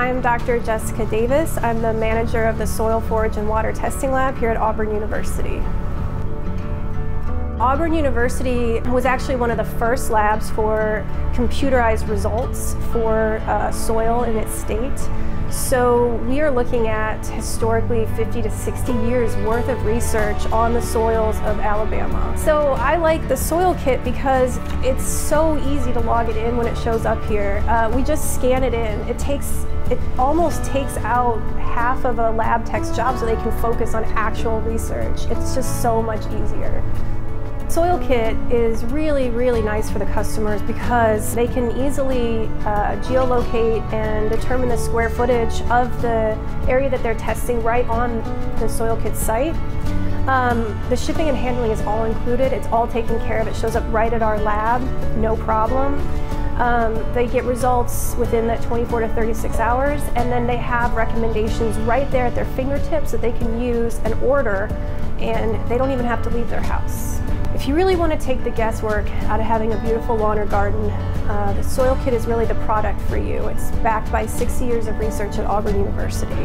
I'm Dr. Jessica Davis. I'm the manager of the Soil, Forage, and Water Testing Lab here at Auburn University. Auburn University was actually one of the first labs for computerized results for soil in its state. So we are looking at historically 50 to 60 years worth of research on the soils of Alabama. So I like the SoilKit because it's so easy to log it in when it shows up here. We just scan it in. It almost takes out half of a lab tech's job so they can focus on actual research. It's just so much easier. SoilKit is really, really nice for the customers because they can easily geolocate and determine the square footage of the area that they're testing right on the SoilKit site. The shipping and handling is all included. It's all taken care of. It shows up right at our lab, no problem. They get results within that 24 to 36 hours, and then they have recommendations right there at their fingertips that they can use and order, and they don't even have to leave their house. If you really want to take the guesswork out of having a beautiful lawn or garden, the SoilKit is really the product for you. It's backed by 60 years of research at Auburn University.